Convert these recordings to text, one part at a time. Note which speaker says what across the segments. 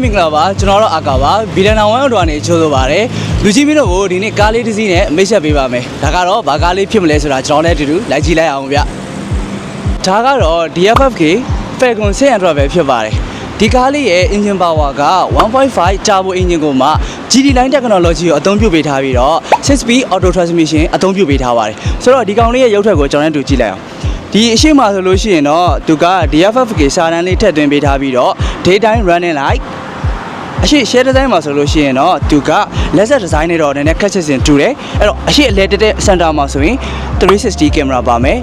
Speaker 1: မင်္ဂလာပါကျွန်တော်တို့အာကာပါဗီလန်နာဝမ်တော်ကနေချိုးဆိုပါတယ်လူကြီးမင်းတို့ကိုဒီနေ့ကားလေးတစ်စီးနဲ့မိတ်ဆက်ပေးပါမယ်ဒါကတော့ဘာကားလေးဖြစ်မလဲဆိုတာကျွန်တော်လည်းအတူတူလိုက်ကြည့်လိုက်အောင်ဗျဒါကတော့ DFFK Falcon 600ပဲဖြစ်ပါတယ်ဒီကားလေးရဲ့ engine power က 1.5 turbo engine ကိုမှ GT line technology ကိုအသုံးပြုပေးထားပြီးတော့ 6-speed auto transmission အသုံးပြုပေးထားပါတယ်ဆိုတော့ဒီကောင်လေးရဲ့ရုပ်ထွက်ကိုကျွန်တော်တို့ကြည့်လိုက်အောင်ဒီအရှိမဆိုလို့ရှိရင်တော့သူက DFFK စာတန်းလေးထည့်သွင်းပေးထားပြီးတော့ daytime running lightအရှိ share design မှာဆိုလို့ရှိရင်တော့သူက laser design နဲ့တော့နည်းနည်းခက်ချစ်စင်တူတယ်အဲ့တော့အရှိအလဲတက်တဲ့ center မှာဆိုရင်360 camera ပါမယ်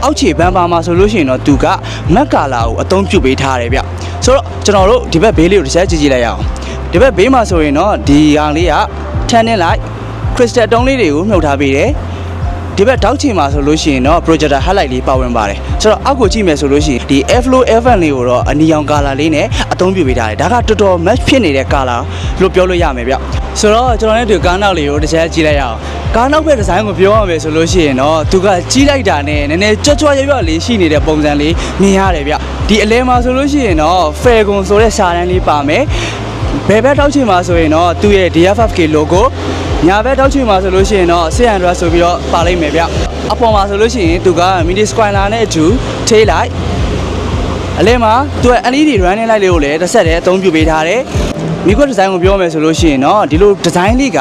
Speaker 1: အောက်ခြေဘန်ပါမှာဆိုလို့ရှိရင်တော့သူက matte color ကိုအသုံးပြုပေးထားတယ်ဗျဆိုတော့ကျွန်တော်တို့ဒီဘက်ဘေးလေးကိုတစ်ချက်ကြည့်ကြည့်လိုက်ရအောင်ဒီဘက်ဘေးမှာဆိုရင်တော့ဒီကောင်လေးက tannin light crystal တုံးလေးတွေကိုမြုပ်ထားပေးတယ်ဒီဘက်တောက်ချင်မှာဆိုလို့ရှိရင်တော့ projector headlight လေးပါဝင်ပါတယ်ဆိုတော့အောက်ကိုကြည့်မယ်ဆိုလို့ရှိရင်ဒီ airflow event လေးကိုတော့အနီရောင် color လေးနဲ့အသုံးပြုပေးထားတယ်ဒါကတော်တော် match ဖြစ်နေတဲ့ color လို့ပြောလို့ရမယ်ဗျဆိုတော့ကျွန်တော်လည်းဒီကားနောက်လေးကိုတစ်ချက်ကြည့်လိုက်ရအောင်ကားနောက်ဘက်ဒီဇိုင်းကိုပြောရမယ်ဆိုလို့ရှိရင်တော့သူကကြီးလိုက်တာနဲ့နည်းနည်းကြွကြွရွရွလေးရှိနေတဲ့ပုံစံလေးမြင်ရတယ်ဗျဒီအလဲမှာဆိုလို့ရှိရင်တော့ Falcon ဆိုတဲ့စာတန်းလေးပါမယ်ဘယ်ဘက်တောက်ချင်မှာဆိုရင်တော့သူ့ရဲ့ DFFK logoညာဘက်တောက်ချင်မှာဆိုလို့ရှိရင်တော့600ဆိုပြီးတော့ပါလိမ့်မယ်ဗျအပေါ်မှာဆိုလို့ရှိရင်သူက mini spoiler နဲ့အတူ tail light အလဲမှာသူက LED running light လေးကိုလည်းတစ်ဆက်တည်းအသုံးပြုပေးထားတယ်မိခွက်ဒီဇိုင်းကိုပြောမယ်ဆိုလို့ရှိရင်တော့ဒီလိုဒီဇိုင်းလေးက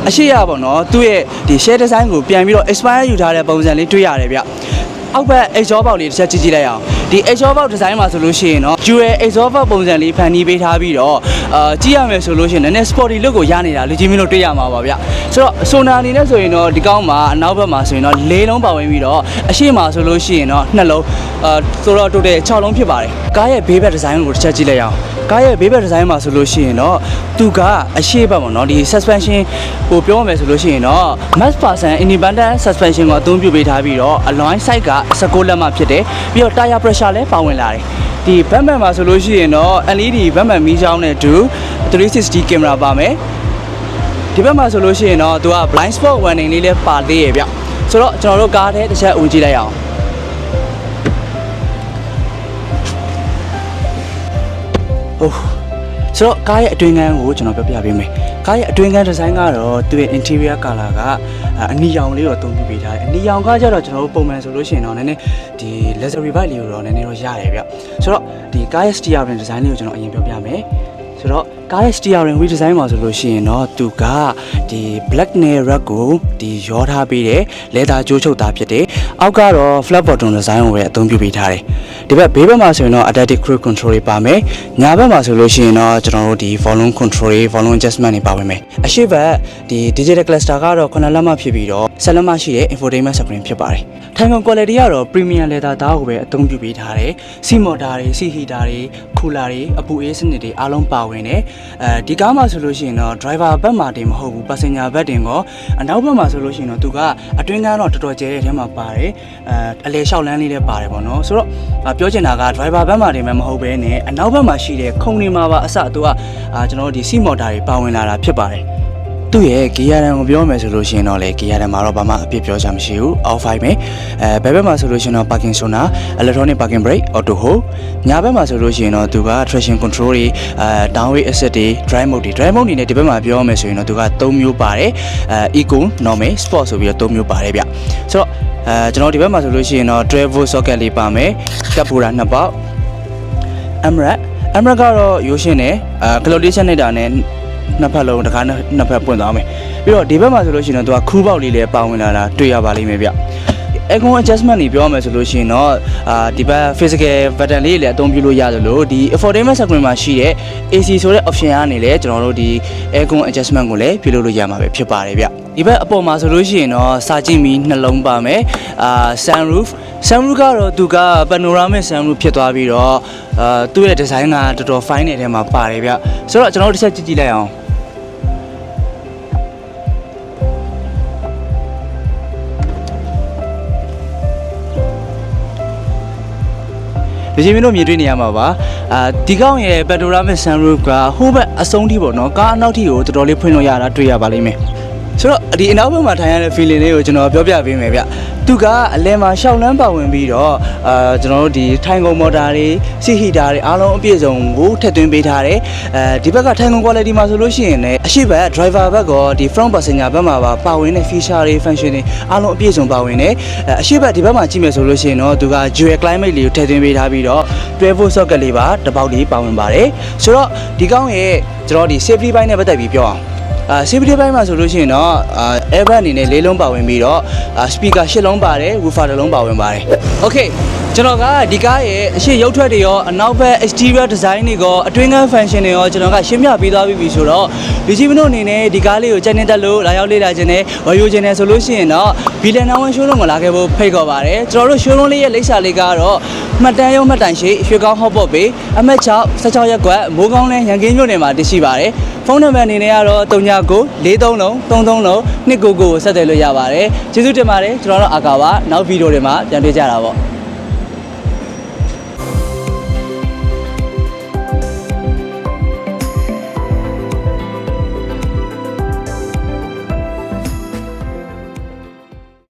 Speaker 1: အရှိရပါတော့သူ့ရဲ့ဒီ share design ကိုပြန်ပြီးတော့ expire ယူထားတဲ့ပုံစံလေးတွေ့ရတယ်ဗျအောက်ဘက် exhaust box လေးတစ်ချက်ကြည့်ကြည့်လိုက်အောင်ဒီ exhaust box design မှာဆိုလို့ရှိရင်တော့ dual exhaust box ပုံစံလေးဖန်တီးပေးထားပြီးတော့ကြည့်ရမယ်ဆိုလို့ရှိရင်နည်းနည်း sporty look ကိုရနေတာလူကြီးမင်းတို့တွေ့ရမှာပါဗျဆိုတော့ Sona အနေနဲ့ဆိုရင်တော့ဒီကောင်းမှာအနောက်ဘက်မှာဆိုရင်တော့၄လုံးပါဝင်ပြီးတော့အရှိမှာဆိုလို့ရှိရင်တော့2လုံးဆိုတော့ total 6လုံးဖြစ်ပါတယ်ကားရဲ့ဘေးဘက် design ကိုတစ်ချက်ကြည့်လိုက်အောင်ကားရဲ့ဘေးဘက် design မှာဆိုလို့ရှိရင်တော့သူကအရှိဘက်ပေါ့နော်ဒီ suspension ကိုပြောရမယ်ဆိုလို့ရှိရင်တော့ mass person independent suspension ကိုအသုံးပြုပေးထားပြီးတော့ alloy side က16လက်မှဖြစ်တယ်ပြီးတော့ tire pressure လည်းပါဝင်လာတယ်ဒီဘက်မှန်မှာဆိုလို့ရှိရင်တော့ LED ဘက်မှန်မီးချောင်းနဲ့တူ360 camera ပါမယ်ဒီဘက်မှာဆိုလို့ရှိရင်တော့သူက blind spot warning လေးလည်းပါသေးရဲ့ဗျဆိုတော့ကျွန်တော်တို့ကားထဲတစ်ချက်ဝင်ကြည့်လိုက်အောင်ဟုတ်ဆိုတော့ကားရဲ့အတွင်းခန်းကိုကျွန်တော်ပြပေးမယ်ကားရဲ့အတွင်းခန်းဒီဇိုင်းကတော့သူ့ရဲ့ interior color ကအနီရောင်လေးကိုအသုံးပြုပေးထားတယ်အနီရောင်ကကြတော့ကျွန်တော်တို့ပုံမှန်ဆိုလို့ရှိရင်တော့နည်းနည်းဒီ luxury vibe လေးကိုတော့နည်းနည်းတော့ရတယ်ဗျဆိုတော့ဒီကားရဲ့ steering design လေးကိုကျွန်တော်အရင်ပြောပြမယ်ဆိုတော့ကားရဲ့ steering wheel design မှာဆိုလို့ရှိရင်တော့သူကဒီ black နဲ့ red ကိုဒီရောထားပေးတယ် leather ကြိုးချုပ်သားဖြစ်တယ်အောက်ကတော့ flat bottom design ကိုပဲအသုံးပြုပေးထားတယ်ဒီဘက်ဘေးဘက်မှာဆိုရင်တော့ adaptive cruise control တွေပါမယ်ညာဘက်မှာဆိုလို့ရှိရင်တော့ကျွန်တော်တို့ဒီ volume control တွေ volume adjustment တွေပါဝင်မယ်အရှိဘက်ဒီ digital cluster ကတော့9လက်မှဖြစ်ပြီးတော့10လက်မှရှိတဲ့ infotainment screen ဖြစ်ပါတယ်ထိုင်ကုန် quality ကတော့ premium leather သားကိုပဲအသုံးပြုပေးထားတယ်စီမော်တာတွေစီဟီတာတွေကူလာတွေအပူအေးစနစ်တွေအားလုံးပါဝင်တယ်ဒီကားမှာဆိုလို့ရှိရင်တော့ driver ဘက်မှာတင်မဟုတ်ဘူး passenger ဘက်တင်ကောအနောက်ဘက်မှာဆိုလို့ရှိရင်တော့သူကအတွင်းကန်းတော့တော်တော်ကျဲတဲ့ထဲမှာပါတယ်အလဲလျှောက်လန်းလေးလည်းပါတယ်ပေါ့နော်ဆိုတော့ပြောချင်တာက driver ဘက်မှာတင်မဟုတ်ဘဲနဲ့အနောက်ဘက်မှာရှိတဲ့ခုံတွေမှာပါအစသူကကျွန်တော်တို့ဒီစီမော်တာတွေပါဝင်လာတာဖြစ်ပါတယ်သူ့ရဲ့ gear တန်းကိုပြောမယ်ဆိုလို့ရှိရင်တော့လေ gear တန်းမှာတော့ဘာမှအပြစ်ပြောချင်မရှိဘူး all 5ပဲဘယ်ဘက်မှာဆိုလို့ရှိရင်တော့ parking sona electronic parking brake auto hold ညာဘက်မှာဆိုလို့ရှိရင်တော့သူက traction control တွေdownward assist တွေ drive mode တွေနဲ့ဒီဘက်မှာပြောမယ်ဆိုရင်တော့သူက3မျိုးပါတယ်eco normal sport ဆိုပြီးတော့3မျိုးပါတယ်ဗျဆိုတော့ကျွန်တော်ဒီဘက်မှာဆိုလို့ရှိရင်တော့ 12 volt socket လေးပါမယ်ကပ်ဖိုးတာ2ပေါက် Amrat ကတော့ရိုးရှင်းတယ်cloudation နဲ့တာနဲ့နှစ်ဖက်လုံးတကားနှစ်ဖက်ပွင့်သွားမယ်ပြီးတော့ဒီဘက်မှာဆိုလို့ရှိရင်တော့သူကခူးပေါက်လေးလည်းပါဝင်လာတာတွေ့ရပါလိမ့်မယ်ဗျAircon adjustment တွေပြောမယ်ဆိုလို့ရှိရင်တော့ဒီဘက် physical button လေးလည်းအသုံးပြုလို့ရတယ်လို့ဒီ infotainment screen မှာရှိတဲ့ AC ဆိုတဲ့ option ကနေလည်းကျွန်တော်တို့ဒီ Aircon adjustment ကိုလည်းပြုလုပ်လို့ရမှာပဲဖြစ်ပါတယ်ဗျဒီဘက်အပေါ်မှာဆိုလို့ရှိရင်တော့စာကြည့်မီနှလုံးပါမယ်sunroof ကတော့သူက panoramic sunroof ဖြစ်သွားပြီးတော့သူ့ရဲ့ design ကတော်တော် fine နေတဲ့ထဲမှာပါတယ်ဗျဆိုတော့ကျွန်တော်တို့တစ်ချက်ကြည့်လိုက်အောင်ဒီချင်းမင်းတို့မြင်တွေ့နေရမှာပါဒီကောင်ရဲ့ panoramic sunroof ကဟိုဘက်အဆုံးထိပေါ့နော်ကားအနောက်ထိကိုတော်တော်လေးဖွင့်လို့ရတာတွေ့ရပါလိမ့်မယ် ဆိုတော့ဒီအနောက်ဘက်မှာထိုင်ရတဲ့ feeling လေးကိုကျွန်တော်ပြောပြပေးမယ်ဗျသူကအလယ်မှာရှောက်လန်းပါဝင်ပြီးတော့ကျွန်တော်တို့ဒီထိုင်ကုန်မော်တာတွေစီဟီတာတွေအားလုံးအပြည့်စုံကိုထည့်သွင်းပေးထားတယ်ဒီဘက်ကထိုင်ကုန် quality မှာဆိုလို့ရှိရင်လည်းအရှိဘက် driver ဘက်ကဒီ front passenger ဘက်မှာပါဝင်တဲ့ feature တွေ function တွေအားလုံးအပြည့်စုံပါဝင်တယ်အရှိဘက်ဒီဘက်မှာကြည့်မယ်ဆိုလို့ရှိရင်တော့သူက dual climate လေးကိုထည့်သွင်းပေးထားပြီးတော့ 12volt socket လေးပါတစ်ပေါက်လေးပါဝင်ပါတယ်ဆိုတော့ဒီကောင်းရဲ့ကျွန်တော်ဒီ safety ဘိုင်းနဲ့ပတ်သက်ပြီးပြောအောင်safety ဘိုင်းမှာဆိုလို့ရှိရင်တော့ airbag အနေနဲ့၄လုံးပါဝင်ပြီးတော့ speaker ၈လုံးပါတယ် woofer တစ်လုံးပါဝင်ပါတယ် okay ကျွန်တော်ကဒီကားရဲ့အရှိရုပ်ထွက်တွေရောအနောက်ဘက် exterior design တွေရောအတွင်းက function တွေရောကျွန်တော်ကရှင်းပြပေးသွားပြီးပြီဆိုတော့လူကြီးမတို့အနေနဲ့ဒီကားလေးကိုကြိုက်နေတက်လို့လာရောက်လေ့လာခြင်းနဲ့ဝယ်ယူခြင်းနဲ့ဆိုလို့ရှိရင်တော့ Billion Hour Showroom ကိုလာခဲ့ဖို့ဖိတ်ခေါ်ပါတယ်ကျွန်တော်တို့ showroom လေးရဲ့လိပ်စာလေးကတော့မှတ်တမ်းရုံးမှတ်တိုင်ရှိရွှေကောင်းဟော့ပေါ့ပေအမှတ်6 16ရပ်ကွက်မိုးကောင်းလန်းရန်ကင်းမြို့နယ်မှာတည်ရှိပါတယ်ဖုန်းနံပါတ်အနေနဲ့ကတော့39 43လုံး33လုံး299ကိုဆက်သွယ်လို့ရပါတယ်ကျေးဇူးတင်ပါတယ်ကျွန်တော်တို့အာကာဝနောက်ဗီဒီယိုတွေမှာပြန်တွေ့ကြတာပေါ့